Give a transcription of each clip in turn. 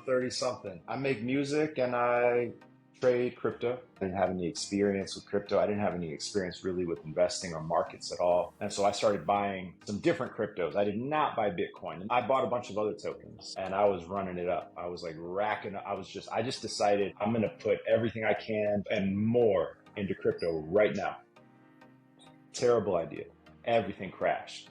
I'm 30 something. I make music and I trade crypto. I didn't have any experience with crypto. I didn't have any experience really with investing or markets at all. And so I started buying some different cryptos. I did not buy Bitcoin. I bought a bunch of other tokens and I was running it up. I was like racking up. I just decided I'm going to put everything I can and more into crypto right now. Terrible idea. Everything crashed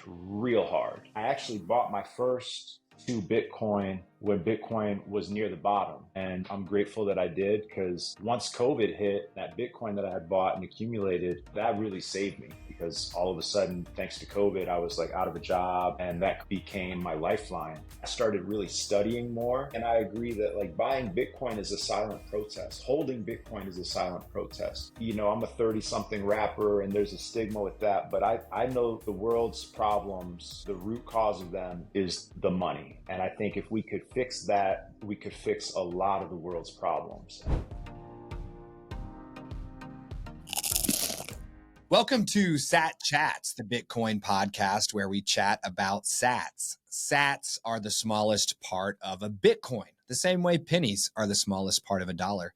real hard. I actually bought my first 2 Bitcoin when Bitcoin was near the bottom. And I'm grateful that I did, because once COVID hit, that Bitcoin that I had bought and accumulated, that really saved me, because all of a sudden, thanks to COVID, I was like out of a job and that became my lifeline. I started really studying more. And I agree that like buying Bitcoin is a silent protest. Holding Bitcoin is a silent protest. You know, I'm a 30 something rapper and there's a stigma with that, but I know the world's problems, the root cause of them is the money. And I think if we could fix that, we could fix a lot of the world's problems. Welcome to Sat Chats, the Bitcoin podcast where we chat about sats. Sats are the smallest part of a Bitcoin, the same way pennies are the smallest part of a dollar.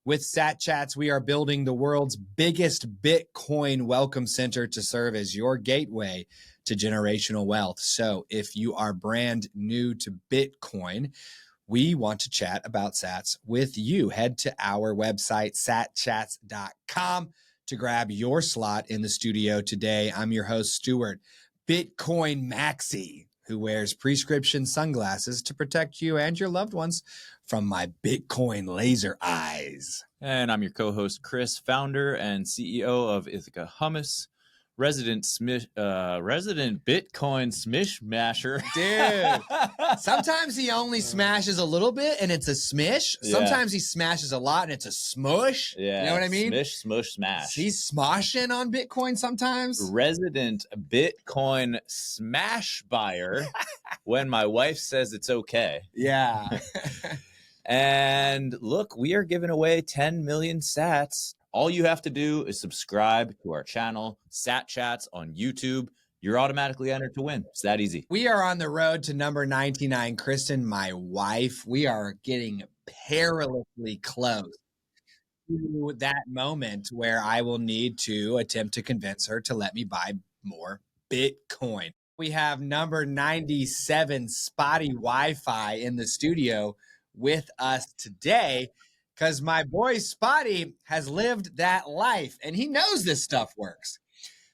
With Sat Chats, we are building the world's biggest Bitcoin welcome center to serve as your gateway to generational wealth. So if you are brand new to Bitcoin, we want to chat about sats with you. Head to our website, satchats.com, to grab your slot in the studio today. I'm your host, Stuart, Bitcoin Maxi, who wears prescription sunglasses to protect you and your loved ones from my Bitcoin laser eyes. And I'm your co-host, Chris, founder and CEO of Ithaca Hummus, resident Bitcoin smish masher. Dude, sometimes he only smashes a little bit and it's a smish. Sometimes he smashes a lot and it's a smush. Yeah, you know what I mean? Smish, smush, smash. He's smoshing on Bitcoin sometimes. Resident Bitcoin smash buyer when my wife says it's okay. Yeah. And look, we are giving away 10 million sats. All you have to do is subscribe to our channel, Sat Chats on YouTube. You're automatically entered to win. It's that easy. We are on the road to number 99. Kristen, my wife, we are getting perilously close to that moment where I will need to attempt to convince her to let me buy more Bitcoin. We have number 97 Spotty Wi-Fi in the studio with us today, because my boy Spotty has lived that life and he knows this stuff works.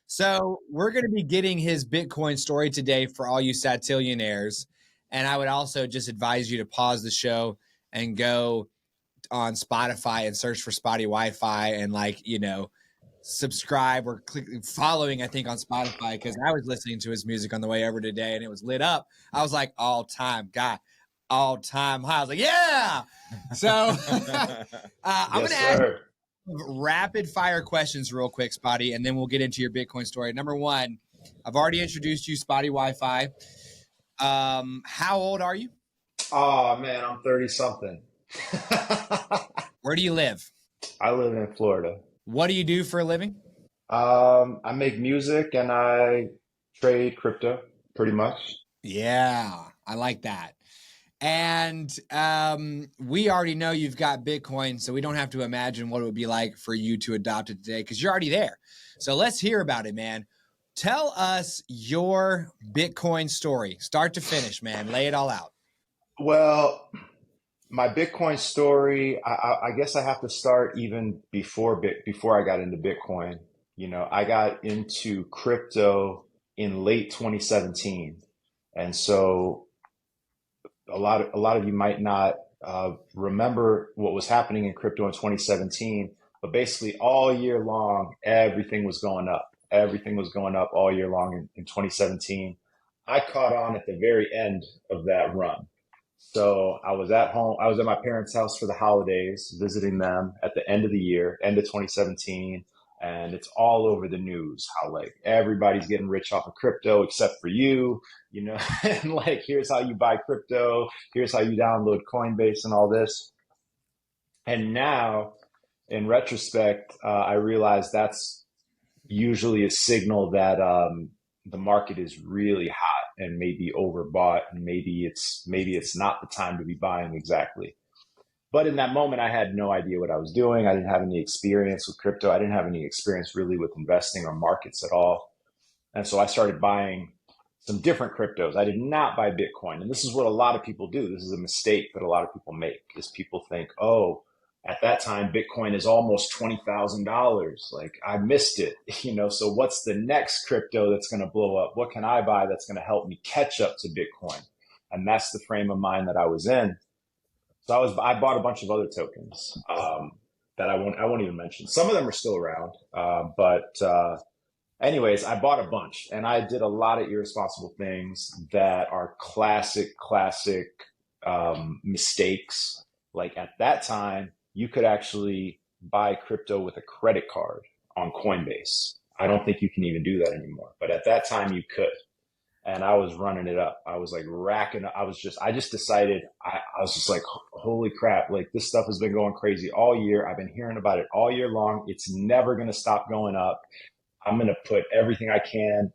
So we're going to be getting his Bitcoin story today for all you satillionaires. And I would also just advise you to pause the show and go on Spotify and search for Spotty Wi-Fi and subscribe or click following, I think, on Spotify, because I was listening to his music on the way over today and it was lit up. I was like, all time high. I was like, yeah. So I'm going to ask rapid fire questions real quick, Spotty, and then we'll get into your Bitcoin story. Number one, I've already introduced you, Spotty Wi-Fi. How old are you? Oh man, I'm 30 something. Where do you live? I live in Florida. What do you do for a living? I make music and I trade crypto pretty much. Yeah, I like that. And we already know you've got Bitcoin, so we don't have to imagine what it would be like for you to adopt it today, because you're already there. So let's hear about it, man. Tell us your Bitcoin story, start to finish, man. Lay it all out. Well, my Bitcoin story, I guess I have to start even before I got into Bitcoin. You know, I got into crypto in late 2017, and so a lot of you might not remember what was happening in crypto in 2017, but basically all year long, everything was going up. Everything was going up all year long in 2017. I caught on at the very end of that run. So I was at home. I was at my parents' house for the holidays, visiting them at the end of the year, end of 2017. And it's all over the news how like everybody's getting rich off of crypto except for you, you know, and like, here's how you buy crypto. Here's how you download Coinbase and all this. And now in retrospect, I realize that's usually a signal that the market is really hot and maybe overbought, and maybe it's not the time to be buying exactly. But in that moment, I had no idea what I was doing. I didn't have any experience with crypto. I didn't have any experience really with investing or markets at all. And so I started buying some different cryptos. I did not buy Bitcoin. And this is what a lot of people do. This is a mistake that a lot of people make, is people think, oh, at that time, Bitcoin is almost $20,000. Like, I missed it, so what's the next crypto that's going to blow up? What can I buy that's going to help me catch up to Bitcoin? And that's the frame of mind that I was in. So I bought a bunch of other tokens that I won't even mention. Some of them are still around, but anyways, I bought a bunch, and I did a lot of irresponsible things that are classic mistakes. Like, at that time, you could actually buy crypto with a credit card on Coinbase. I don't think you can even do that anymore, but at that time you could. And I was running it up. I was like racking up. I just decided, I was just like, holy crap, like, this stuff has been going crazy all year. I've been hearing about it all year long. It's never going to stop going up. I'm going to put everything I can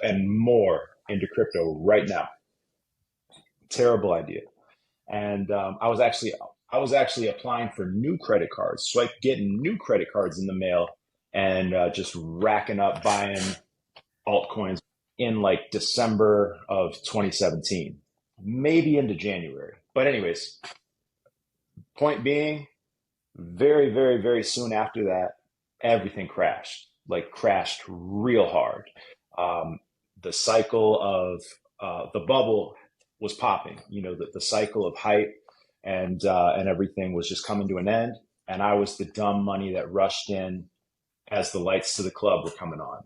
and more into crypto right now. Terrible idea. And I was actually applying for new credit cards. So I getting new credit cards in the mail and just racking up buying altcoins in like December of 2017, maybe into January. But anyways, point being, very, very, very soon after that, everything crashed real hard. The cycle of the bubble was popping, the cycle of hype and everything was just coming to an end. And I was the dumb money that rushed in as the lights to the club were coming on,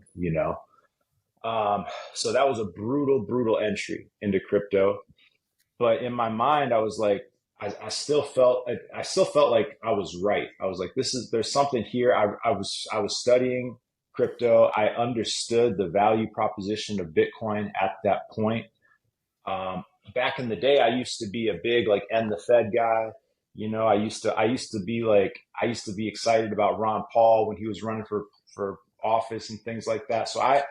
So that was a brutal entry into crypto. But in my mind, I was like, I still felt like I was right. I was like, there's something here. I was studying crypto. I understood the value proposition of Bitcoin at that point. Back in the day, I used to be a big like end the Fed guy. I used to be excited about Ron Paul when he was running for office and things like that. So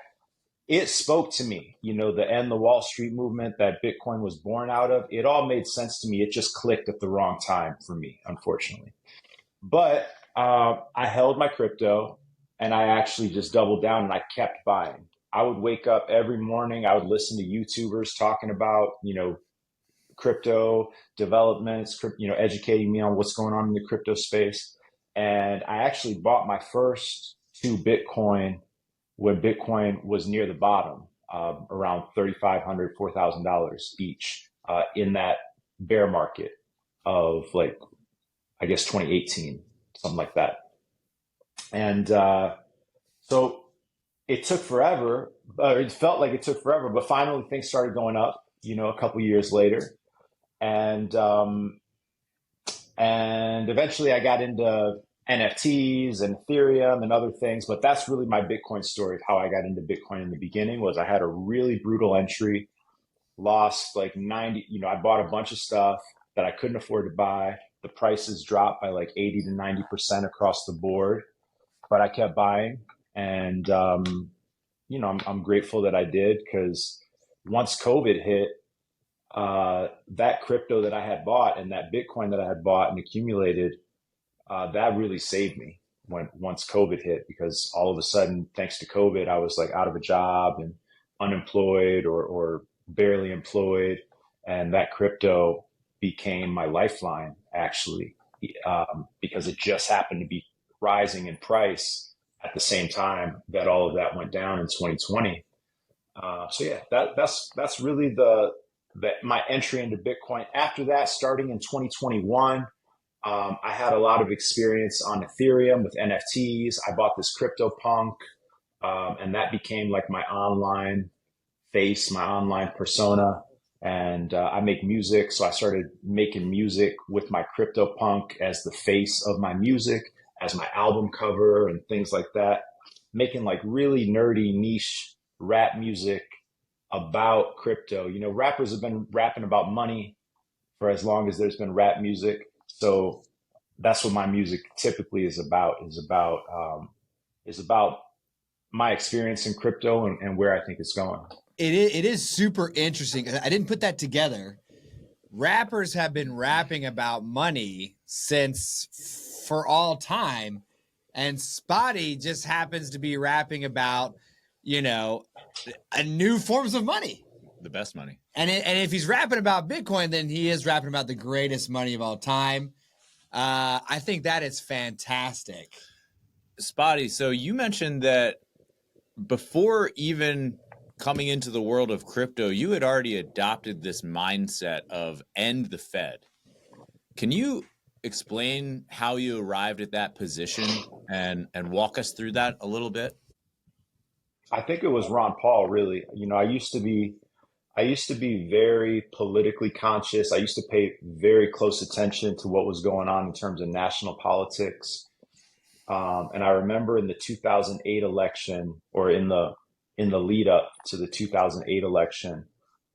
it spoke to me, the end the Wall Street movement that Bitcoin was born out of. It all made sense to me. It just clicked at the wrong time for me, unfortunately. But I held my crypto and I actually just doubled down and I kept buying. I would wake up every morning. I would listen to YouTubers talking about, crypto developments, educating me on what's going on in the crypto space. And I actually bought my first 2 Bitcoin when Bitcoin was near the bottom, around $3,500, $4,000 each, in that bear market of like, I guess 2018, something like that. And so it took forever, it felt like it took forever, but finally things started going up, a couple years later. And eventually I got into NFTs and Ethereum and other things, but that's really my Bitcoin story of how I got into Bitcoin in the beginning. Was I had a really brutal entry, lost like 90, I bought a bunch of stuff that I couldn't afford to buy. The prices dropped by like 80 to 90% across the board, but I kept buying. And, I'm grateful that I did, because once COVID hit, that crypto that I had bought and that Bitcoin that I had bought and accumulated, that really saved me once COVID hit, because all of a sudden, thanks to COVID, I was like out of a job and unemployed or barely employed. And that crypto became my lifeline, actually, because it just happened to be rising in price at the same time that all of that went down in 2020. So yeah, that's really my entry into Bitcoin. After that, starting in 2021, I had a lot of experience on Ethereum with NFTs. I bought this CryptoPunk, and that became like my online face, my online persona. And I make music, so I started making music with my CryptoPunk as the face of my music, as my album cover and things like that, making like really nerdy niche rap music about crypto. Rappers have been rapping about money for as long as there's been rap music. So that's what my music typically is about my experience in crypto and where I think it's going. It is super interesting. I didn't put that together. Rappers have been rapping about money since for all time, and Spotty just happens to be rapping about, a new forms of money. The best money. And if he's rapping about Bitcoin, then he is rapping about the greatest money of all time. I think that is fantastic. Spotty, so you mentioned that before even coming into the world of crypto, you had already adopted this mindset of end the Fed. Can you explain how you arrived at that position and walk us through that a little bit? I think it was Ron Paul, really. I used to be very politically conscious. I used to pay very close attention to what was going on in terms of national politics. And I remember in the 2008 election, or in the lead up to the 2008 election,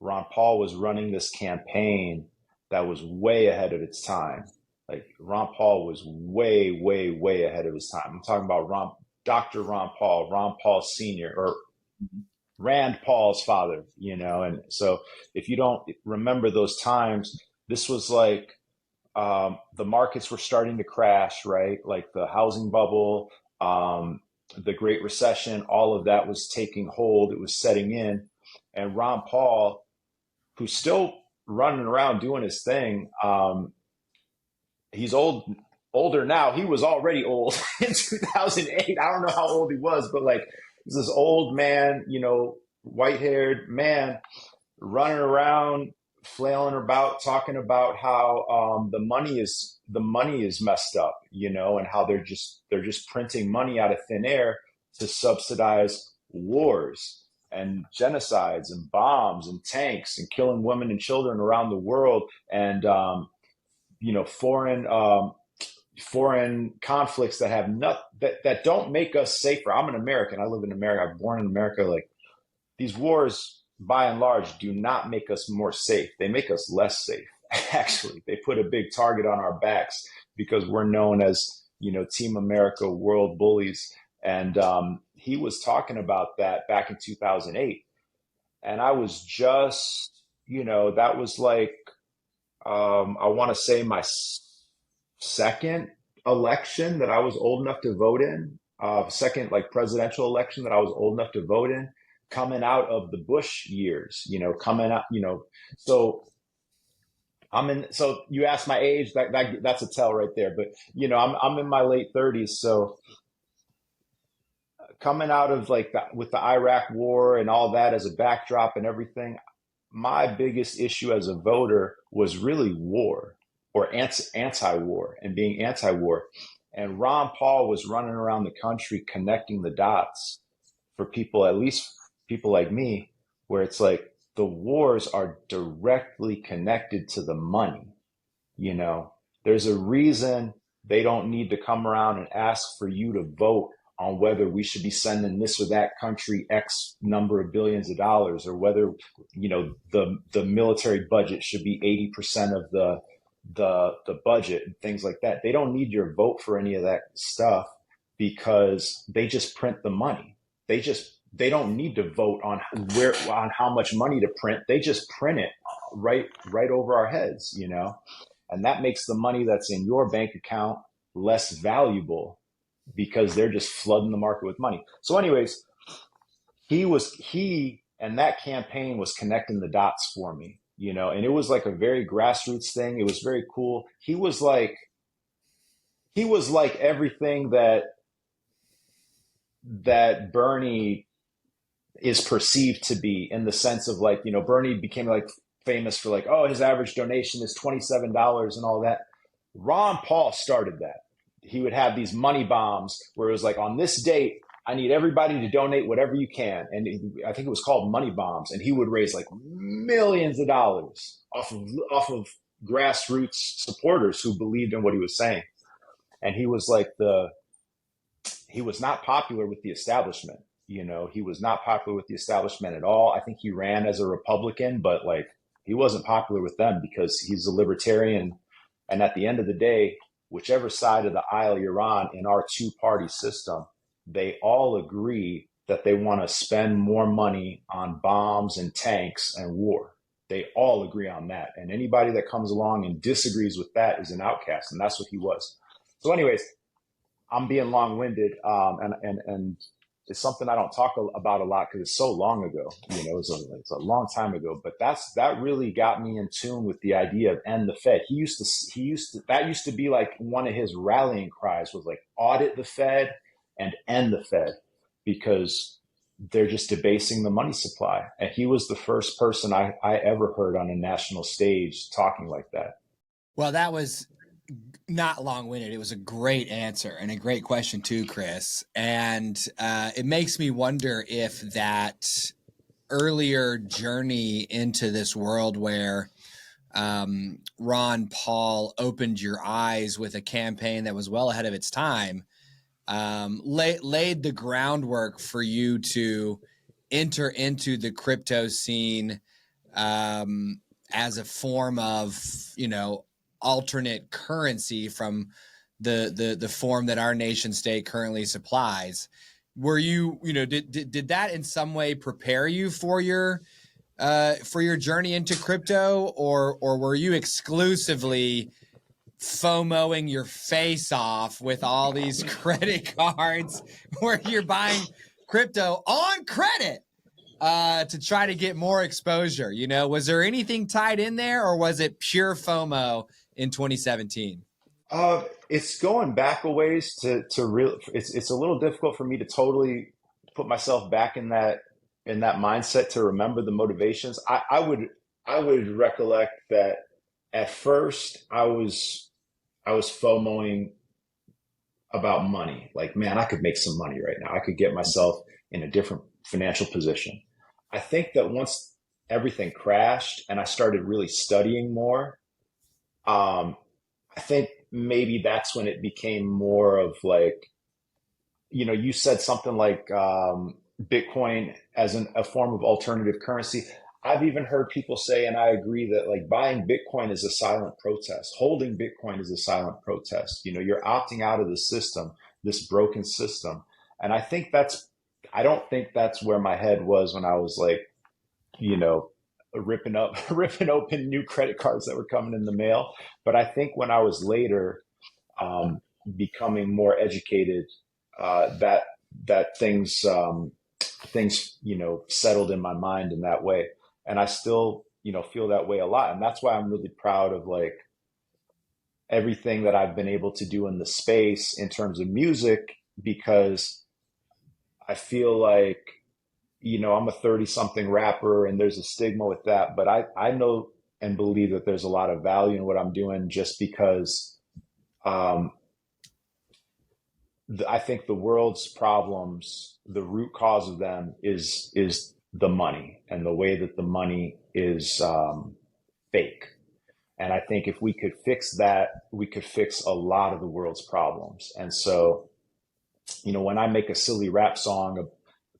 Ron Paul was running this campaign that was way ahead of its time. Like, Ron Paul was way, way, way ahead of his time. I'm talking about Dr. Ron Paul Sr., or Rand Paul's father, And so if you don't remember those times, this was like, the markets were starting to crash, right? Like the housing bubble, the Great Recession, all of that was taking hold. It was setting in. And Ron Paul, who's still running around doing his thing, he's older now. He was already old in 2008. I don't know how old he was, but like, this old man, white-haired man running around, flailing about, talking about how the money is messed up, and how they're just printing money out of thin air to subsidize wars and genocides and bombs and tanks and killing women and children around the world, and foreign conflicts that have that don't make us safer. I'm an American. I live in America. I'm born in America. Like, these wars, by and large, do not make us more safe. They make us less safe. Actually, they put a big target on our backs because we're known as, Team America, world bullies. And he was talking about that back in 2008. And I was just, that was like, I want to say my second election that I was old enough to vote in, second like presidential election that I was old enough to vote in, coming out of the Bush years, coming out, so so you asked my age, that's a tell right there, but I'm in my late 30s. So coming out of like with the Iraq war and all that as a backdrop and everything, my biggest issue as a voter was really war, or anti-war, and being anti-war. And Ron Paul was running around the country connecting the dots for people, at least people like me, where it's like the wars are directly connected to the money. There's a reason they don't need to come around and ask for you to vote on whether we should be sending this or that country X number of billions of dollars, or whether, the military budget should be 80% of the budget and things like that. They don't need your vote for any of that stuff because they just print the money. They don't need to vote on how much money to print. They just print it right over our heads, and that makes the money that's in your bank account less valuable because they're just flooding the market with money. So anyways, he and that campaign was connecting the dots for me, and it was like a very grassroots thing. It was very cool. He was like everything that Bernie is perceived to be, in the sense of like, Bernie became like famous for like, oh, his average donation is $27 and all that. Ron Paul started that. He would have these money bombs where it was like, on this date, I need everybody to donate whatever you can. And I think it was called money bombs. And he would raise like millions of dollars off of grassroots supporters who believed in what he was saying. And he was like he was not popular with the establishment. He was not popular with the establishment at all. I think he ran as a Republican, but like, he wasn't popular with them because he's a libertarian. And at the end of the day, whichever side of the aisle you're on in our two-party system, they all agree that they want to spend more money on bombs and tanks and war. They all agree on that. And anybody that comes along and disagrees with that is an outcast. And that's what he was. So anyways, I'm being long-winded, and it's something I don't talk about a lot because it's so long ago. It's a long time ago. But that really got me in tune with the idea of end the Fed. That used to be like one of his rallying cries was like audit the Fed and end the Fed, because they're just debasing the money supply. And he was the first person I ever heard on a national stage talking like that. Well, that was not long-winded. It was a great answer and a great question too, Chris. And it makes me wonder if that earlier journey into this world where Ron Paul opened your eyes with a campaign that was well ahead of its time, laid the groundwork for you to enter into the crypto scene as a form of, alternate currency from the form that our nation state currently supplies. Were you, did that in some way prepare you for your journey into crypto, or were you exclusively FOMOing your face off with all these credit cards where you're buying crypto on credit to try to get more exposure? Was there anything tied in there, or was it pure FOMO in 2017? It's going back a ways to real. It's a little difficult for me to totally put myself back in that mindset to remember the motivations. I would recollect that at first I was FOMOing about money. Like, man, I could make some money right now. I could get myself in a different financial position. I think that once everything crashed and I started really studying more, I think maybe that's when it became more of like, you said something like Bitcoin as a form of alternative currency. I've even heard people say, and I agree, that like buying Bitcoin is a silent protest. Holding Bitcoin is a silent protest. You're opting out of the system, this broken system. And I don't think that's where my head was when I was like, ripping open new credit cards that were coming in the mail. But I think when I was later becoming more educated, that things settled in my mind in that way. And I still feel that way a lot. And that's why I'm really proud of like everything that I've been able to do in the space in terms of music, because I feel like I'm a 30-something rapper and there's a stigma with that, but I know and believe that there's a lot of value in what I'm doing, just because I think the world's problems, the root cause of them is the money, and the way that the money is fake. And I think if we could fix that, we could fix a lot of the world's problems. And so, when I make a silly rap song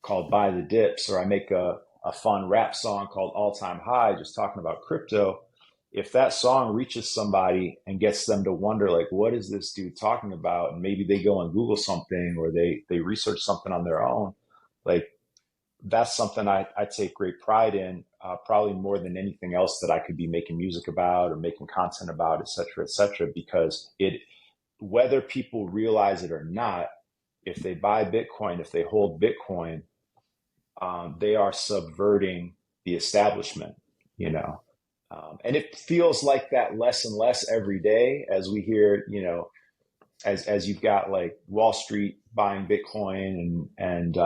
called Buy the Dips, or I make a fun rap song called All Time High, just talking about crypto, if that song reaches somebody and gets them to wonder, like, what is this dude talking about? And maybe they go and Google something, or they research something on their own, like, that's something I take great pride in, probably more than anything else that I could be making music about or making content about, et cetera, because whether people realize it or not, if they buy Bitcoin, if they hold Bitcoin, they are subverting the establishment, and it feels like that less and less every day as we hear, as you've got like Wall Street buying Bitcoin and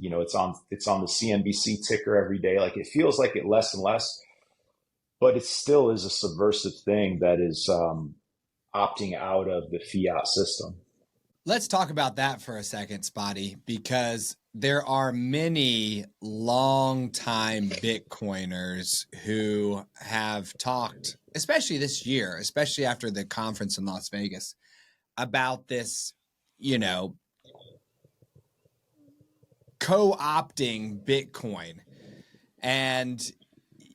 it's on the CNBC ticker every day. Like, it feels like it less and less, but it still is a subversive thing that is opting out of the fiat system. Let's talk about that for a second, Spotty, because there are many longtime Bitcoiners who have talked, especially this year, especially after the conference in Las Vegas, about this, co-opting Bitcoin. And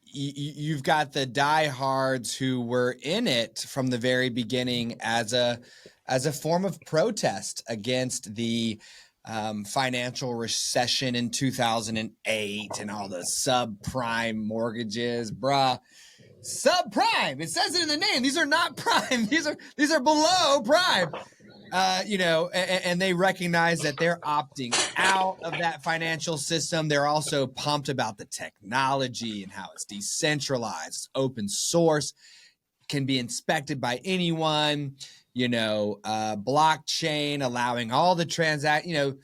you've got the diehards who were in it from the very beginning as a form of protest against the financial recession in 2008 and all the subprime mortgages, bruh. Subprime. It says it in the name. These are not prime. These are below prime. And they recognize that they're opting out of that financial system. They're also pumped about the technology and how it's decentralized, it's open source, can be inspected by anyone, blockchain, allowing all the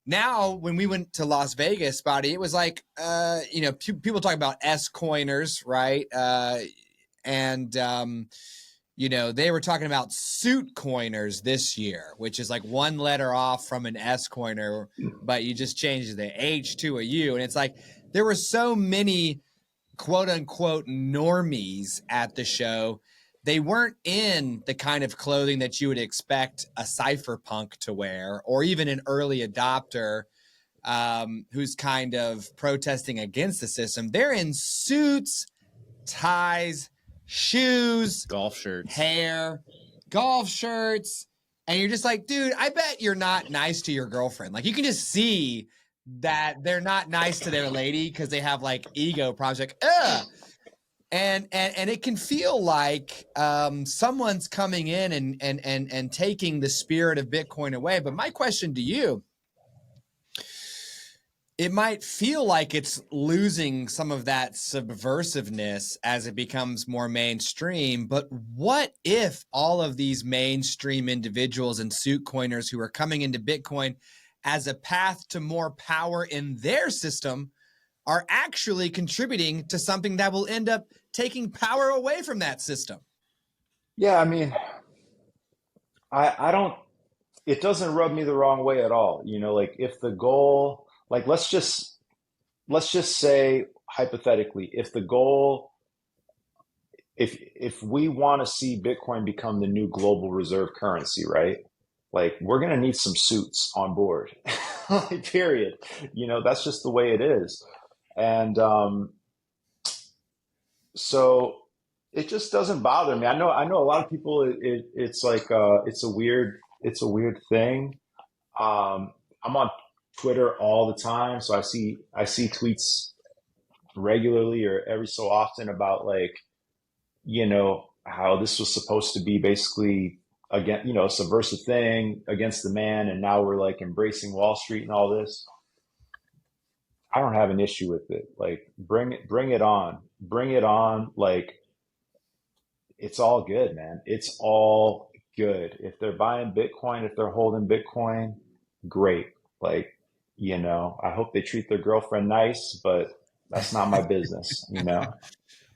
now when we went to Las Vegas, Spotty, it was like, people talk about S-coiners, right? They were talking about suit coiners this year, which is like one letter off from an S coiner, but you just change the H to a U. And it's like, there were so many quote unquote normies at the show. They weren't in the kind of clothing that you would expect a cypherpunk to wear, or even an early adopter who's kind of protesting against the system. They're in suits, ties, shoes, golf shirts, hair, golf shirts. And you're just like, dude, I bet you're not nice to your girlfriend. Like, you can just see that they're not nice to their lady because they have like ego problems. Like, ugh. And it can feel like someone's coming in and taking the spirit of Bitcoin away. But my question to you, it might feel like it's losing some of that subversiveness as it becomes more mainstream. But what if all of these mainstream individuals and suit coiners who are coming into Bitcoin as a path to more power in their system are actually contributing to something that will end up taking power away from that system? Yeah, I mean, I don't, it doesn't rub me the wrong way at all. Like if the goal, like let's just say hypothetically, if the goal, if we want to see Bitcoin become the new global reserve currency, right? Like we're going to need some suits on board, like, period. That's just the way it is. And so it just doesn't bother me. I know a lot of people, it's like, it's a weird thing. I'm on Twitter all the time, so I see tweets regularly or every so often about like, how this was supposed to be basically again, a subversive thing against the man, and now we're like embracing Wall Street and all this. I don't have an issue with it. Like, bring it on, bring it on. Like, it's all good, man. It's all good. If they're buying Bitcoin, if they're holding Bitcoin, great. Like, I hope they treat their girlfriend nice, but that's not my business.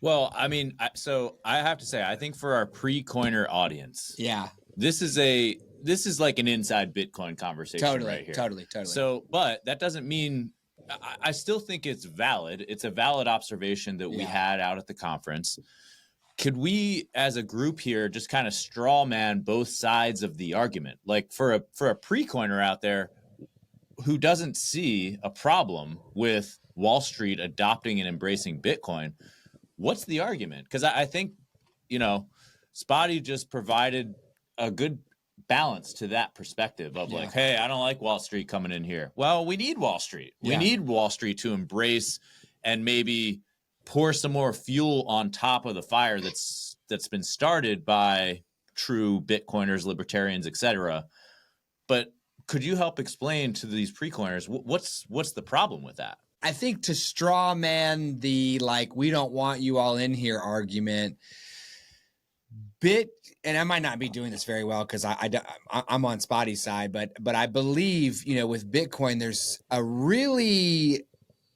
Well, I mean, so I have to say, I think for our pre-coiner audience, Yeah, this is like an inside Bitcoin conversation right here. Totally. So, but that doesn't mean, I still think it's valid. It's a valid observation that we had out at the conference. Could we, as a group here, just kind of straw man both sides of the argument? Like for a pre-coiner out there who doesn't see a problem with Wall Street adopting and embracing Bitcoin, what's the argument? Because I think, Spotty just provided a good balance to that perspective of like, hey, I don't like Wall Street coming in here. Well, we need Wall Street. We need Wall Street to embrace and maybe pour some more fuel on top of the fire that's been started by true Bitcoiners, libertarians, etc. But could you help explain to these pre-coiners what's the problem with that? I think to straw man the like, we don't want you all in here argument, and I might not be doing this very well because I'm on Spotty's side, but I believe, with Bitcoin, there's a really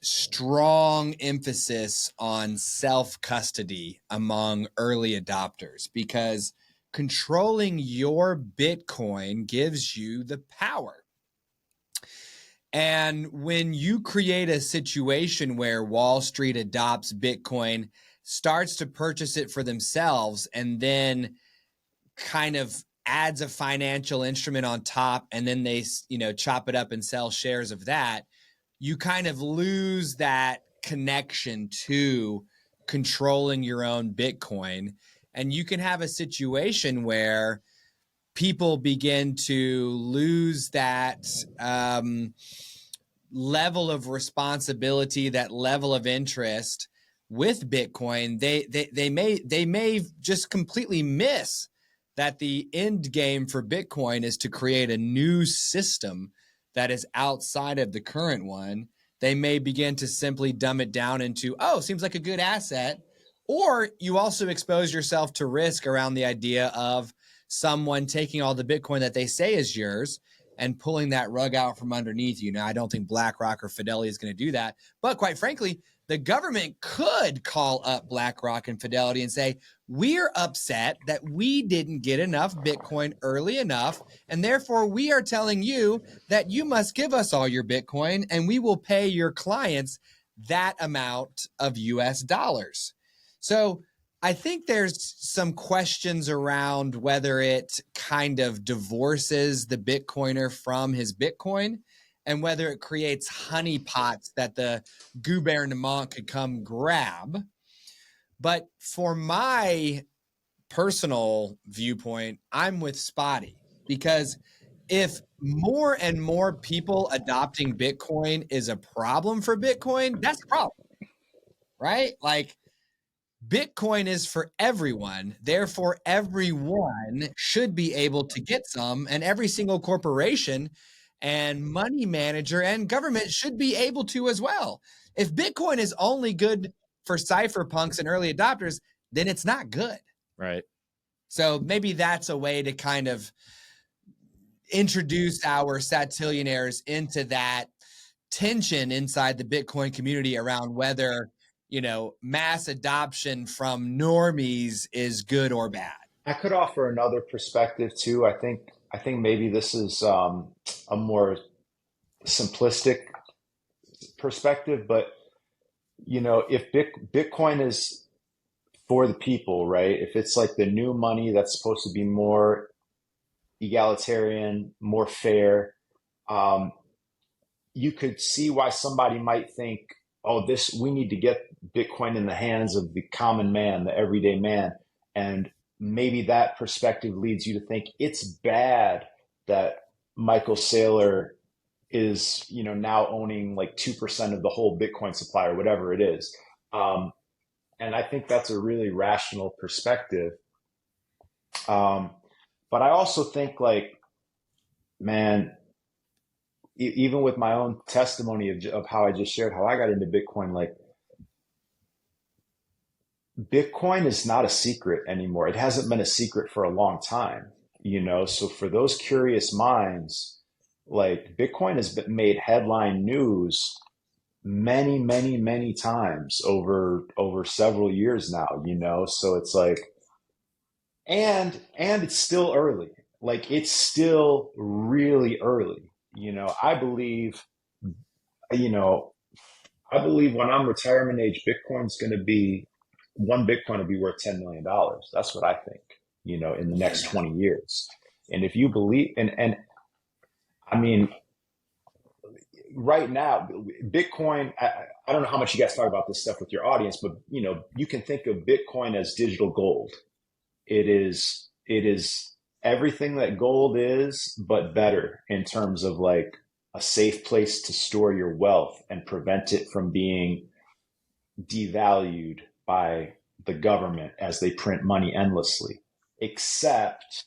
strong emphasis on self-custody among early adopters, because controlling your Bitcoin gives you the power. And when you create a situation where Wall Street adopts Bitcoin, starts to purchase it for themselves, and then kind of adds a financial instrument on top, and then they, chop it up and sell shares of that, you kind of lose that connection to controlling your own Bitcoin. And you can have a situation where people begin to lose that level of responsibility, that level of interest with Bitcoin, they may just completely miss that the end game for Bitcoin is to create a new system that is outside of the current one. They may begin to simply dumb it down into, oh, seems like a good asset. Or you also expose yourself to risk around the idea of someone taking all the Bitcoin that they say is yours and pulling that rug out from underneath you. Now, I don't think BlackRock or Fidelity is going to do that. But quite frankly, the government could call up BlackRock and Fidelity and say, we're upset that we didn't get enough Bitcoin early enough, and therefore we are telling you that you must give us all your Bitcoin, and we will pay your clients that amount of US dollars. So I think there's some questions around whether it kind of divorces the Bitcoiner from his Bitcoin, and whether it creates honeypots that the gouvernement could come grab. But for my personal viewpoint, I'm with Spotty, because if more and more people adopting Bitcoin is a problem for Bitcoin, that's a problem, right? Like, Bitcoin is for everyone. Therefore, everyone should be able to get some, and every single corporation and money manager and government should be able to as well. If Bitcoin is only good for cypherpunks and early adopters, then it's not good. Right. So maybe that's a way to kind of introduce our satillionaires into that tension inside the Bitcoin community around whether, mass adoption from normies is good or bad. I could offer another perspective too. I think maybe this is a more simplistic perspective, but if Bitcoin is for the people, right? If it's like the new money that's supposed to be more egalitarian, more fair, you could see why somebody might think, oh, we need to get Bitcoin in the hands of the common man, the everyday man. And maybe that perspective leads you to think it's bad that Michael Saylor is, now owning like 2% of the whole Bitcoin supply or whatever it is. And I think that's a really rational perspective. But I also think, like, man, even with my own testimony of how I just shared, how I got into Bitcoin, like, Bitcoin is not a secret anymore. It hasn't been a secret for a long time, So for those curious minds, like, Bitcoin has been made headline news many, many, many times over several years now, So it's like, and it's still early. Like, it's still really early. I believe when I'm retirement age, one Bitcoin will be worth $10 million. That's what I think, in the next 20 years. And if you believe, and I mean, right now, Bitcoin, I don't know how much you guys talk about this stuff with your audience, but, you can think of Bitcoin as digital gold. It is everything that gold is, but better in terms of like a safe place to store your wealth and prevent it from being devalued by the government as they print money endlessly. Except,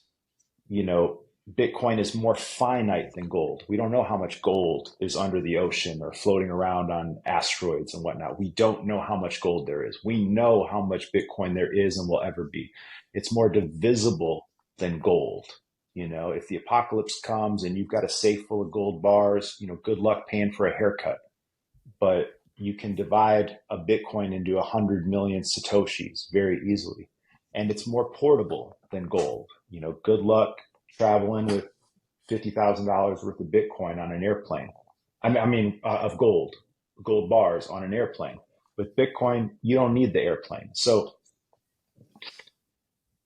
Bitcoin is more finite than gold. We don't know how much gold is under the ocean or floating around on asteroids and whatnot. We don't know how much gold there is. We know how much Bitcoin there is and will ever be. It's more divisible than gold. If the apocalypse comes and you've got a safe full of gold bars, good luck paying for a haircut. But you can divide a Bitcoin into 100 million Satoshis very easily. And it's more portable than gold. Good luck traveling with $50,000 worth of Bitcoin on an airplane. Of gold bars on an airplane. With Bitcoin, you don't need the airplane. So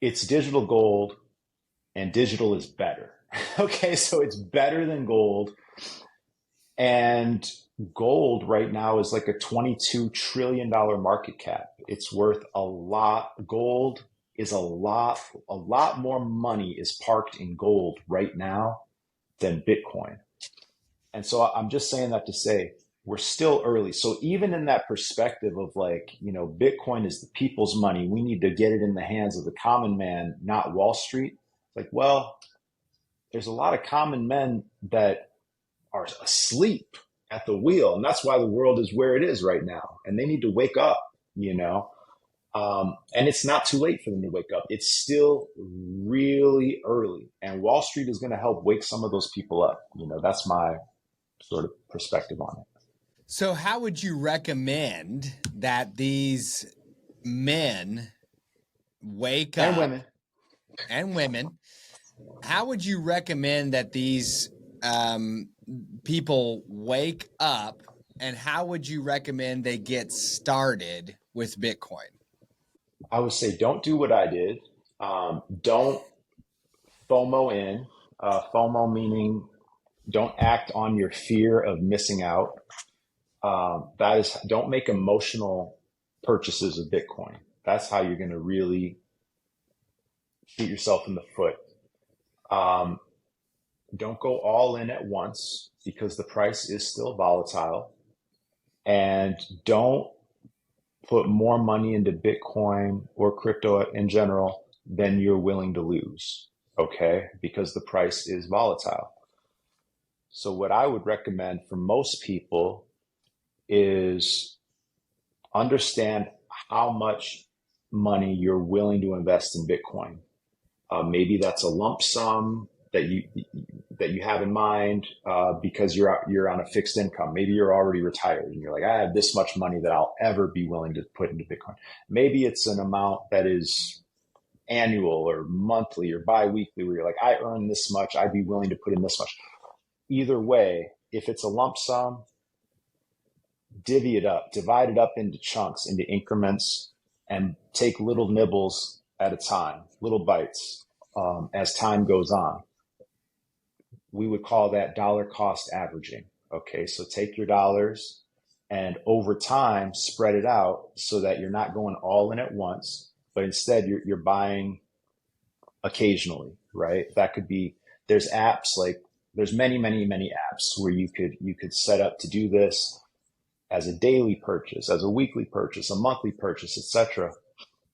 it's digital gold, and digital is better. Okay, so it's better than gold. And gold right now is like a $22 trillion market cap. It's worth a lot. Gold is a lot more money is parked in gold right now than Bitcoin. And so I'm just saying that to say we're still early. So even in that perspective of like, Bitcoin is the people's money, we need to get it in the hands of the common man, not Wall Street. Like, well, there's a lot of common men that are asleep at the wheel. And that's why the world is where it is right now. And they need to wake up, and it's not too late for them to wake up. It's still really early. And Wall Street is going to help wake some of those people up. That's my sort of perspective on it. So how would you recommend that these men wake up? And women. How would you recommend that these people wake up, and how would you recommend they get started with Bitcoin? I would say don't do what I did. Don't FOMO in. FOMO meaning don't act on your fear of missing out. That is, don't make emotional purchases of Bitcoin. That's how you're going to really shoot yourself in the foot. Don't go all in at once because the price is still volatile. And don't put more money into Bitcoin or crypto in general than you're willing to lose, okay? Because the price is volatile. So what I would recommend for most people is understand how much money you're willing to invest in Bitcoin. Maybe that's a lump sum that you have in mind because you're on a fixed income. Maybe you're already retired and you're like, I have this much money that I'll ever be willing to put into Bitcoin. Maybe it's an amount that is annual or monthly or bi-weekly where you're like, I earn this much, I'd be willing to put in this much. Either way, if it's a lump sum, divvy it up, divide it up into chunks, into increments, and take little nibbles at a time, little bites as time goes on. We would call that dollar cost averaging. Okay, so take your dollars and over time spread it out so that you're not going all in at once, but instead you're buying occasionally, right? That could be, there's apps like, there's many apps where you could set up to do this as a daily purchase, as a weekly purchase, a monthly purchase, etc.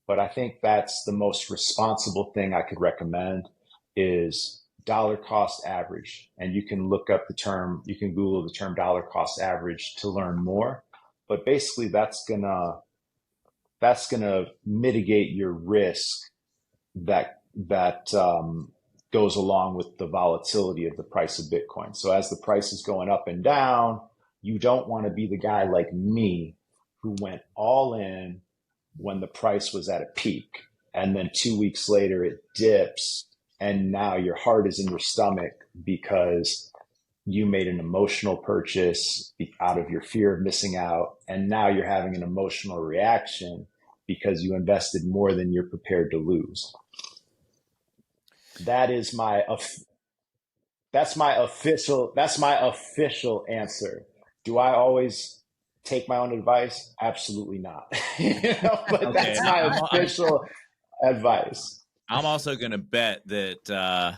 But I think that's the most responsible thing I could recommend is dollar cost average. And you can look up the term, you can Google the term dollar cost average to learn more. But basically that's gonna mitigate your risk that goes along with the volatility of the price of Bitcoin. So as the price is going up and down, you don't want to be the guy like me who went all in when the price was at a peak. And then 2 weeks later it dips. And now your heart is in your stomach because you made an emotional purchase out of your fear of missing out. And now you're having an emotional reaction because you invested more than you're prepared to lose. That's my official answer. Do I always take my own advice? Absolutely not. But okay, that's my official advice. I'm also going to bet that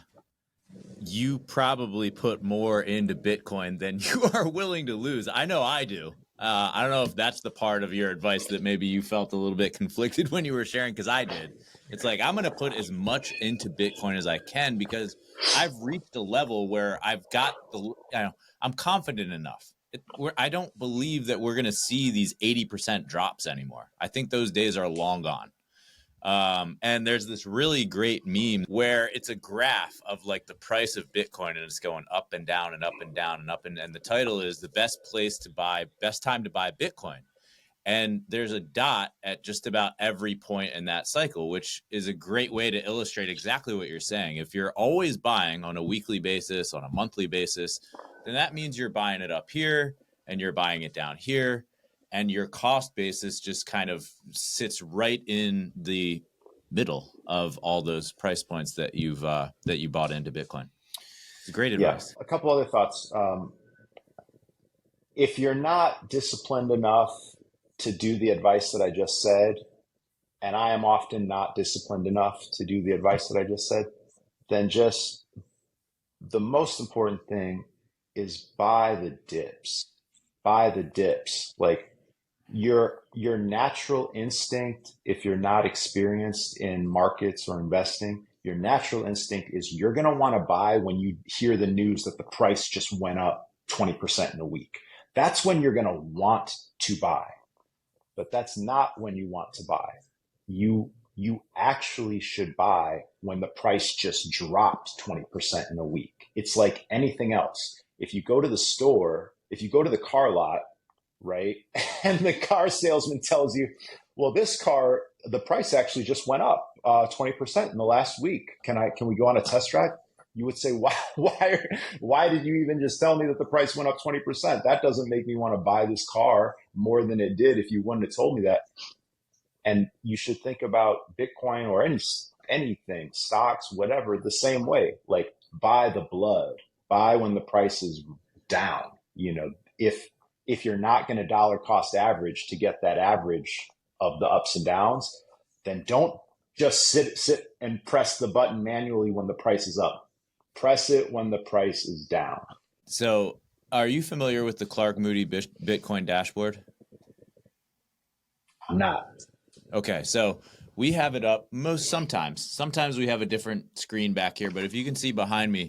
you probably put more into Bitcoin than you are willing to lose. I know I do. I don't know if that's the part of your advice that maybe you felt a little bit conflicted when you were sharing, because I did. It's like, I'm going to put as much into Bitcoin as I can because I've reached a level where I've got I'm confident enough. I don't believe that we're going to see these 80% drops anymore. I think those days are long gone. And there's this really great meme where it's a graph of like the price of Bitcoin and it's going up and down and up and down and up. And the title is the best time to buy Bitcoin. And there's a dot at just about every point in that cycle, which is a great way to illustrate exactly what you're saying. If you're always buying on a weekly basis, on a monthly basis, then that means you're buying it up here and you're buying it down here. And your cost basis just kind of sits right in the middle of all those price points that you bought into Bitcoin. It's great advice. Yeah, a couple other thoughts. If you're not disciplined enough to do the advice that I just said, and I am often not disciplined enough to do the advice that I just said, then just the most important thing is buy the dips. Buy the dips. Like your natural instinct, if you're not experienced in markets or investing, your natural instinct is you're going to want to buy when you hear the news that the price just went up 20% in a week. That's when you're going to want to buy. But that's not when you want to buy. You actually should buy when the price just dropped 20% in a week. It's like anything else. If you go to the store, if you go to the car lot, right, and the car salesman tells you, well, this car, the price actually just went up 20% in the last week. Can we go on a test drive? You would say, why did you even just tell me that the price went up 20%? That doesn't make me want to buy this car more than it did if you wouldn't have told me that. And you should think about Bitcoin or anything, stocks, whatever, the same way. Like buy the blood, buy when the price is down. If you're not going to dollar cost average to get that average of the ups and downs, then don't just sit and press the button manually when the price is up. Press it when the price is down. So are you familiar with the Clark Moody Bitcoin dashboard? I'm not. Okay, so we have it up sometimes. Sometimes we have a different screen back here, but if you can see behind me,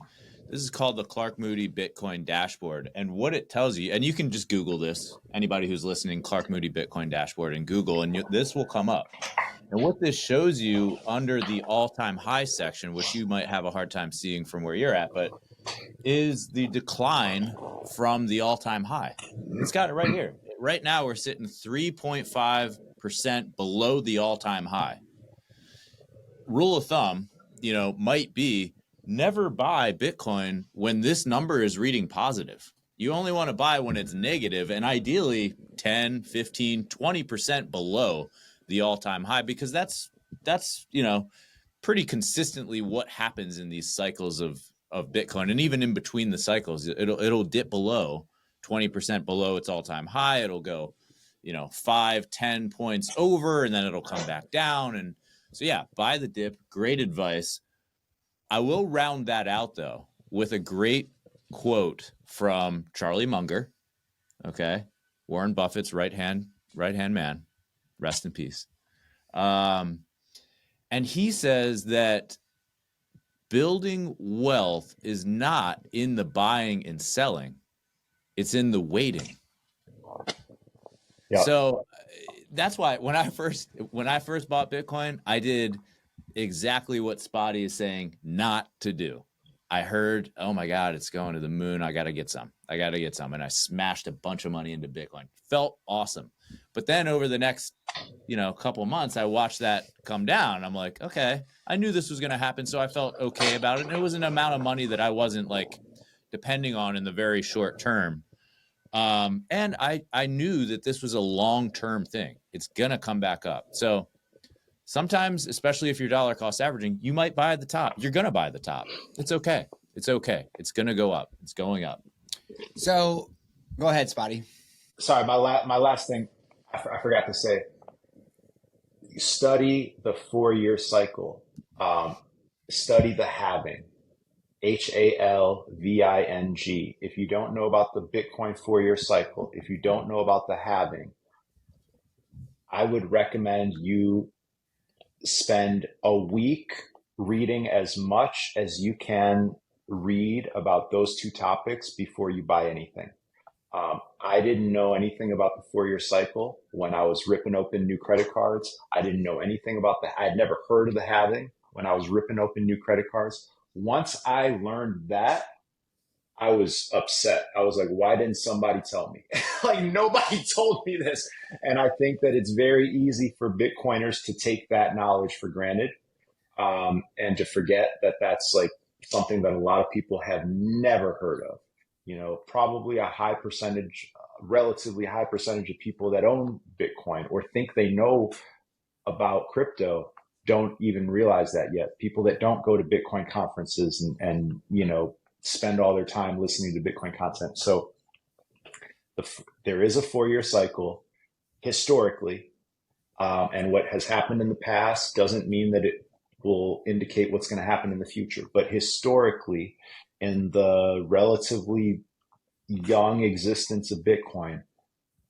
this is called the Clark Moody Bitcoin dashboard. And what it tells you, and you can just Google this, anybody who's listening, Clark Moody Bitcoin dashboard, and Google, and this will come up. And what this shows you under the all-time high section, which you might have a hard time seeing from where you're at, but is the decline from the all-time high. It's got it right here. Right now, we're sitting 3.5% below the all-time high. Rule of thumb, might be never buy Bitcoin when this number is reading positive. You only want to buy when it's negative, and ideally 10, 15, 20% below the all-time high, because that's pretty consistently what happens in these cycles of Bitcoin. And even in between the cycles, it'll dip below 20% below its all-time high. It'll go 5-10 points over, and then it'll come back down. And so buy the dip. Great advice. I will round that out though with a great quote from Charlie Munger. Okay, Warren Buffett's right hand man. Rest in peace. And he says that building wealth is not in the buying and selling. It's in the waiting. Yep. So that's why when I first bought Bitcoin, I did exactly what Spotty is saying not to do. I heard, oh my God, it's going to the moon. I got to get some. And I smashed a bunch of money into Bitcoin. Felt awesome. But then over the next, couple months, I watched that come down. I'm like, okay, I knew this was going to happen. So I felt okay about it. And it was an amount of money that I wasn't depending on in the very short term. And I knew that this was a long-term thing. It's going to come back up. So sometimes, especially if you're dollar cost averaging, you might buy at the top. You're going to buy the top. It's okay. It's going to go up. It's going up. So go ahead, Spotty. Sorry, my last thing I forgot to say. Study the 4-year cycle. Study the halving. HALVING. If you don't know about the Bitcoin 4-year cycle, if you don't know about the halving, I would recommend you spend a week reading as much as you can read about those two topics before you buy anything. I didn't know anything about the 4-year cycle when I was ripping open new credit cards. I didn't know anything about I had never heard of the halving when I was ripping open new credit cards. Once I learned that, I was upset. I was like, why didn't somebody tell me? Nobody told me this. And I think that it's very easy for Bitcoiners to take that knowledge for granted, and to forget that that's something that a lot of people have never heard of. Probably a relatively high percentage of people that own Bitcoin or think they know about crypto don't even realize that yet. People that don't go to Bitcoin conferences and spend all their time listening to Bitcoin content. So there is a 4-year cycle historically. And what has happened in the past doesn't mean that it will indicate what's going to happen in the future. But historically, in the relatively young existence of Bitcoin,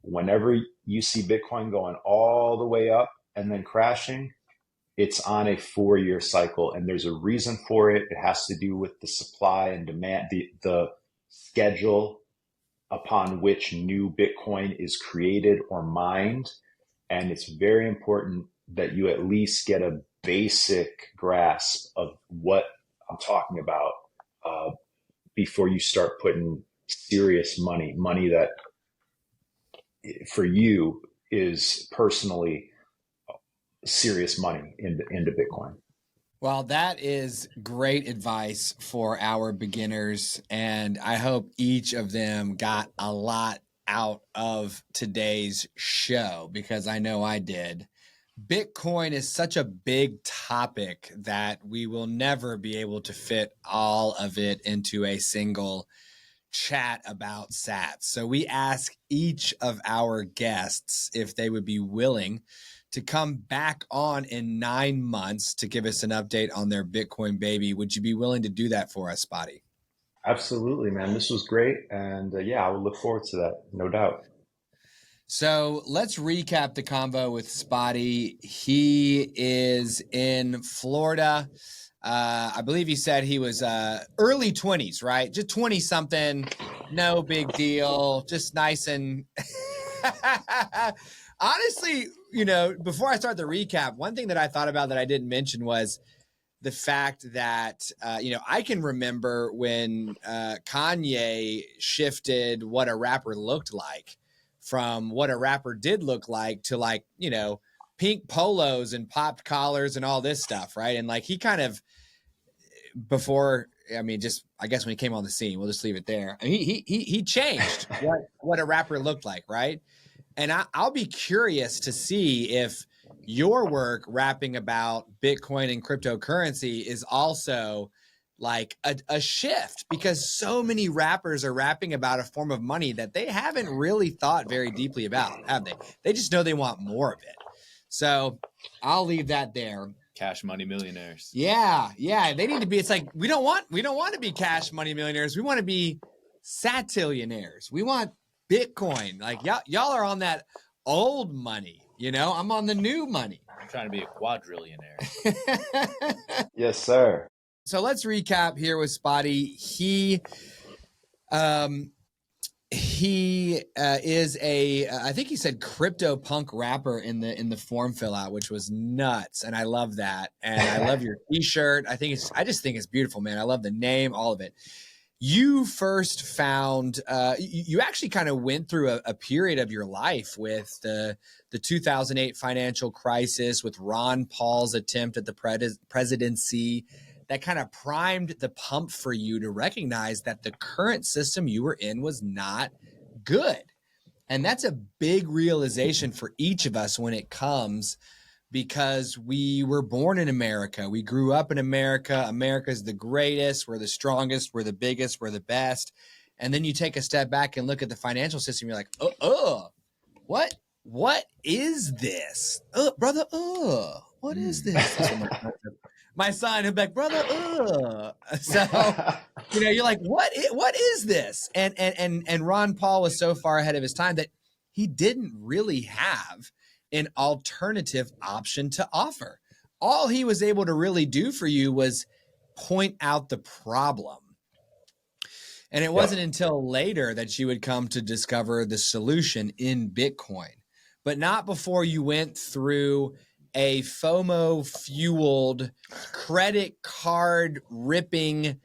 whenever you see Bitcoin going all the way up and then crashing, it's on a 4-year cycle. And there's a reason for it. It has to do with the supply and demand, the schedule upon which new Bitcoin is created or mined. And it's very important that you at least get a basic grasp of what I'm talking about before you start putting serious money that for you is personally serious money into Bitcoin. Well, that is great advice for our beginners, and I hope each of them got a lot out of today's show, because I know I did. Bitcoin is such a big topic that we will never be able to fit all of it into a single chat about sats. So we ask each of our guests if they would be willing to come back on in 9 months to give us an update on their Bitcoin baby. Would you be willing to do that for us, Spotty? Absolutely, man. This was great. And yeah, I would look forward to that. No doubt. So let's recap the convo with Spotty. He is in Florida. I believe he said he was early 20s, right? Just 20 something. No big deal. Just nice and honestly, you know, before I start the recap, one thing that I thought about that I didn't mention was the fact that, you know, I can remember when Kanye shifted what a rapper looked like from what a rapper did look like to, like, you know, pink polos and popped collars and all this stuff, right? And like he kind of, before, I mean, just I guess when he came on the scene, we'll just leave it there. I mean, he changed what a rapper looked like, right? And I'll be curious to see if your work rapping about Bitcoin and cryptocurrency is also like a shift, because so many rappers are rapping about a form of money that they haven't really thought very deeply about, have they? They just know they want more of it. So I'll leave that there. Cash money millionaires. Yeah. They need to be. It's like we don't want to be cash money millionaires. We want to be satillionaires. We want Bitcoin. Like y'all are on that old money. You know, I'm on the new money. I'm trying to be a quadrillionaire. Yes, sir. So let's recap here with Spotty. He is a, I think he said crypto punk rapper in the form fill out, which was nuts. And I love that. And I love your t-shirt. I just think it's beautiful, man. I love the name, all of it. You first found, you actually kind of went through a period of your life with the 2008 financial crisis, with Ron Paul's attempt at the presidency, that kind of primed the pump for you to recognize that the current system you were in was not good. And that's a big realization for each of us when it comes, because we were born in America. We grew up in America. America's the greatest. We're the strongest. We're the biggest. We're the best. And then you take a step back and look at the financial system. You're like, what is this? Brother, what is this? My son, he'll be like, brother, So, you know, you're like, what is this? And Ron Paul was so far ahead of his time that he didn't really have an alternative option to offer. All he was able to really do for you was point out the problem. And it wasn't until later that you would come to discover the solution in Bitcoin, but not before you went through a FOMO fueled credit card ripping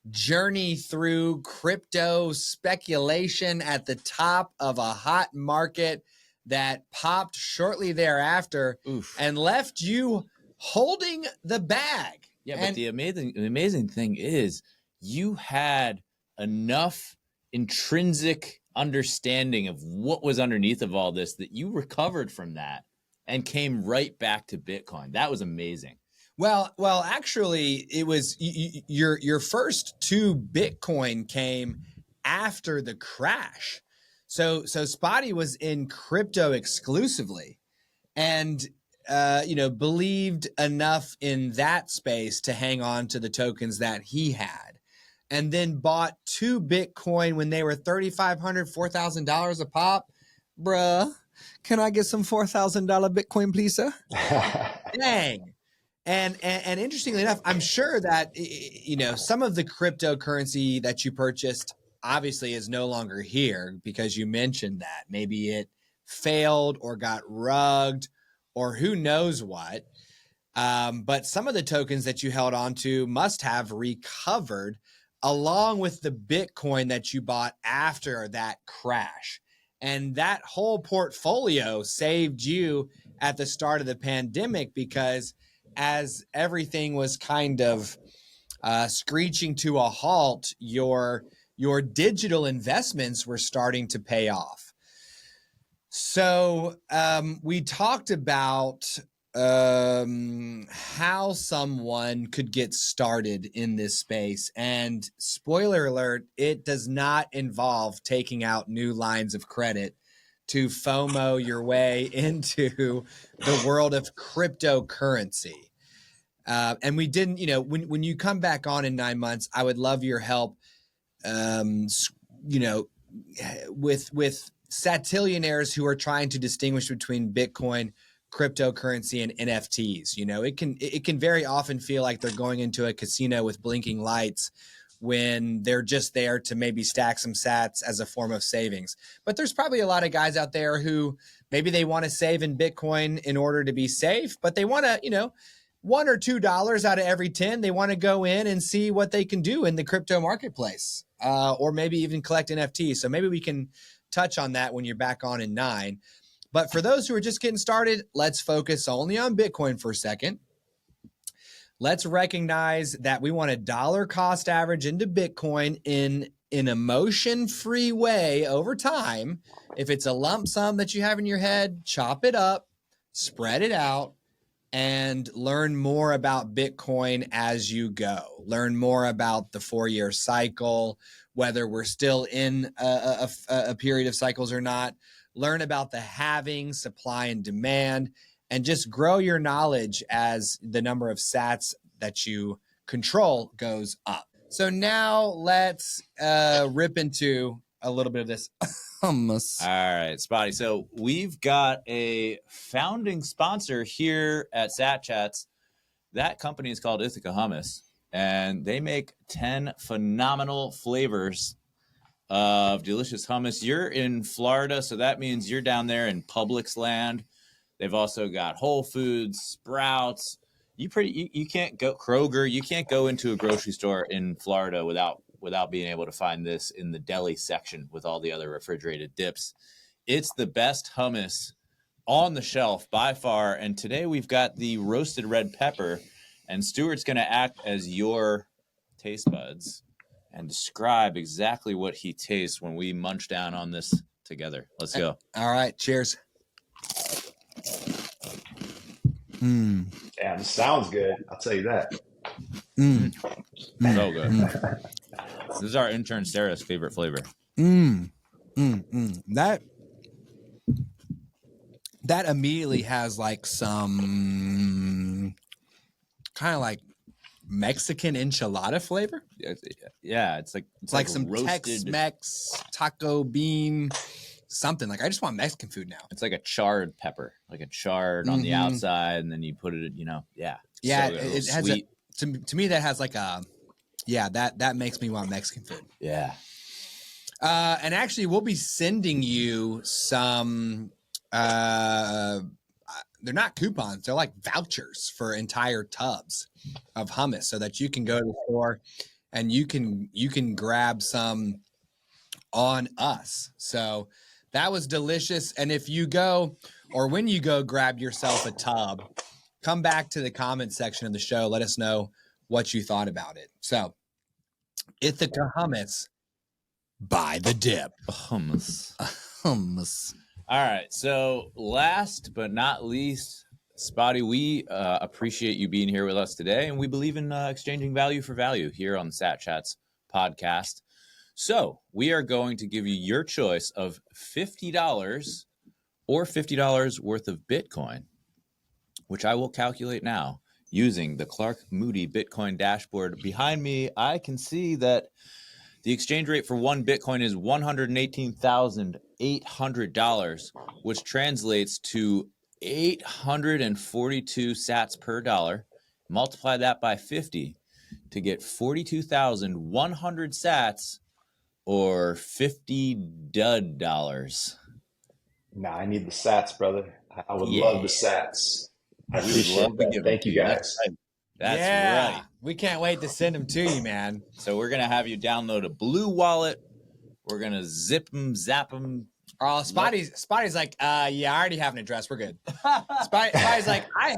journey through crypto speculation at the top of a hot market that popped shortly thereafter. Oof. And left you holding the bag. Yeah, but the amazing thing is you had enough intrinsic understanding of what was underneath of all this that you recovered from that and came right back to Bitcoin. That was amazing. Well, actually, it was your first 2 Bitcoin came after the crash. So Spotty was in crypto exclusively. and believed enough in that space to hang on to the tokens that he had, and then bought 2 Bitcoin when they were $3,500, $4,000 a pop. Bruh, can I get some $4,000 Bitcoin, please, sir? Dang. And interestingly enough, I'm sure that, some of the cryptocurrency that you purchased obviously is no longer here, because you mentioned that maybe it failed or got rugged or who knows what. But some of the tokens that you held on to must have recovered along with the Bitcoin that you bought after that crash. And that whole portfolio saved you at the start of the pandemic, because as everything was kind of screeching to a halt, your digital investments were starting to pay off. So we talked about how someone could get started in this space. And spoiler alert, it does not involve taking out new lines of credit to FOMO your way into the world of cryptocurrency. And we didn't, when you come back on in 9 months, I would love your help, with satillionaires who are trying to distinguish between Bitcoin, cryptocurrency, and NFTs. It can very often feel like they're going into a casino with blinking lights when they're just there to maybe stack some sats as a form of savings. But there's probably a lot of guys out there who maybe they want to save in Bitcoin in order to be safe, but they want to, $1 or $2 out of every 10, they want to go in and see what they can do in the crypto marketplace, or maybe even collect NFTs. So maybe we can touch on that when you're back on in 9. But for those who are just getting started, let's focus only on Bitcoin for a second. Let's recognize that we want a dollar cost average into Bitcoin in an emotion-free way over time. If it's a lump sum that you have in your head, chop it up, spread it out, and learn more about Bitcoin as you go. Learn more about the 4-year cycle, whether we're still in a period of cycles or not. Learn about the halving, supply and demand, and just grow your knowledge as the number of sats that you control goes up. So now let's rip into a little bit of this hummus. All right, Spotty. So we've got a founding sponsor here at Sat Chats. That company is called Ithaca Hummus, and they make 10 phenomenal flavors of delicious hummus. You're in Florida, so that means you're down there in Publix land. They've also got Whole Foods, Sprouts. You can't go Kroger. You can't go into a grocery store in Florida without being able to find this in the deli section with all the other refrigerated dips. It's the best hummus on the shelf by far. And today we've got the roasted red pepper, and Stuart's going to act as your taste buds and describe exactly what he tastes when we munch down on this together. Let's go. All right. Cheers. Yeah, this sounds good. I'll tell you that. So good. This is our intern Sarah's favorite flavor. That immediately has like some kind of like Mexican enchilada flavor. Yeah, it's like some roasted Tex-Mex taco bean something. Like I just want Mexican food now. It's like a charred pepper, like a charred on the outside, and then you put it, yeah. Yeah, so it has sweet. to me that has like a that makes me want Mexican food. Yeah. And actually we'll be sending you some they're not coupons, they're like vouchers for entire tubs of hummus so that you can go to the store and you can grab some on us. So that was delicious. And if you go, or when you go grab yourself a tub, come back to the comment section of the show. Let us know what you thought about it. So Ithaca Hummus by the dip. Hummus. Hummus. All right. So last but not least, Spotty, we appreciate you being here with us today, and we believe in exchanging value for value here on the Sat Chats podcast. So we are going to give you your choice of $50 or $50 worth of Bitcoin, which I will calculate now using the Clark Moody Bitcoin dashboard behind me, I can see that the exchange rate for one Bitcoin is $118,800, which translates to 842 sats per dollar. Multiply that by 50 to get 42,100 sats, or $50 dollars. Nah, I need the sats, brother. I would love the sats. I We would appreciate love to that. give Thank them you, to you. guys. That's yeah. right. We can't wait to send them to you, man. So we're going to have you download a Blue Wallet. We're going to zip them, zap them. Oh, Spotty's like, yeah, I already have an address. We're good. Spotty's like, I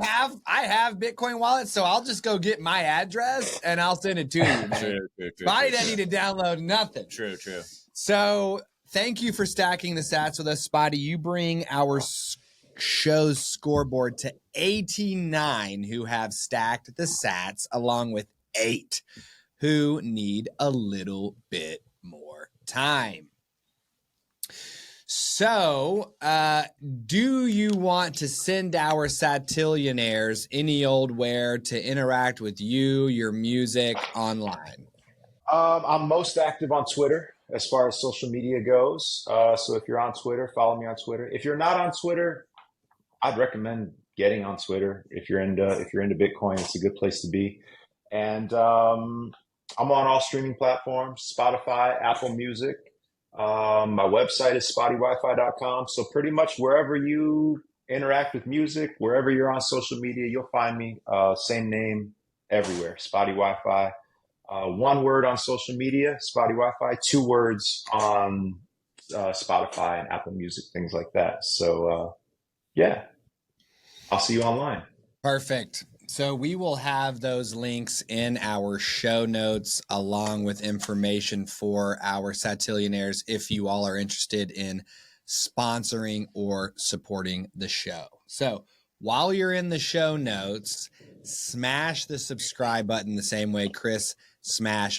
have Bitcoin wallet, so I'll just go get my address and I'll send it to you, man. True, Spotty doesn't need to download nothing. True. So thank you for stacking the sats with us, Spotty. You bring our show's scoreboard to 89 who have stacked the sats, along with 8 who need a little bit more time. So, do you want to send our satillionaires any old where to interact with you, your music online? I'm most active on Twitter as far as social media goes. So if you're on Twitter, follow me on Twitter. If you're not on Twitter, I'd recommend getting on Twitter. If you're into Bitcoin, it's a good place to be. And I'm on all streaming platforms: Spotify, Apple Music. My website is SpottieWiFi.com. So pretty much wherever you interact with music, wherever you're on social media, you'll find me. Same name everywhere: Spotty Wi-Fi. One word on social media, Spotty Wi-Fi. 2 words on Spotify and Apple Music, things like that. So yeah, I'll see you online. Perfect. So we will have those links in our show notes, along with information for our satillionaires if you all are interested in sponsoring or supporting the show. So while you're in the show notes, smash the subscribe button the same way Chris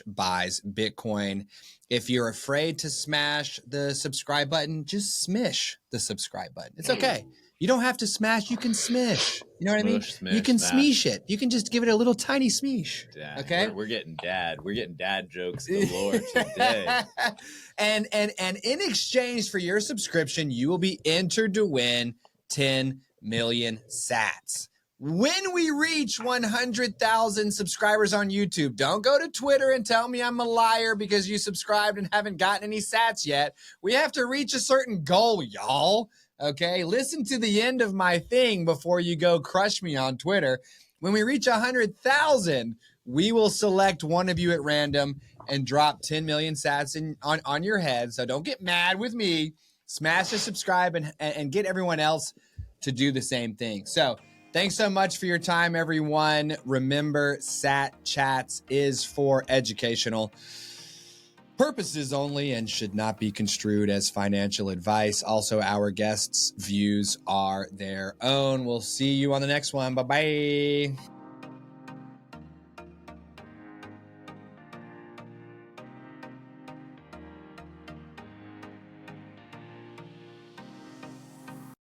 buys Bitcoin. If you're afraid to smash the subscribe button, just smish the subscribe button. It's okay. You don't have to smash. You can smish. You know what I mean? You can smeesh it. You can just give it a little tiny smeesh. Okay. We're getting dad jokes galore today. and in exchange for your subscription, you will be entered to win 10 million sats. When we reach 100,000 subscribers on YouTube, don't go to Twitter and tell me I'm a liar because you subscribed and haven't gotten any sats yet. We have to reach a certain goal, y'all. Okay, listen to the end of my thing before you go crush me on Twitter. When we reach 100,000, we will select one of you at random and drop 10 million sats on your head. So don't get mad with me. Smash the subscribe and get everyone else to do the same thing. So thanks so much for your time, everyone. Remember, Sat Chats is for educational purposes only and should not be construed as financial advice. Also, our guests' views are their own. We'll see you on the next one. Bye-bye.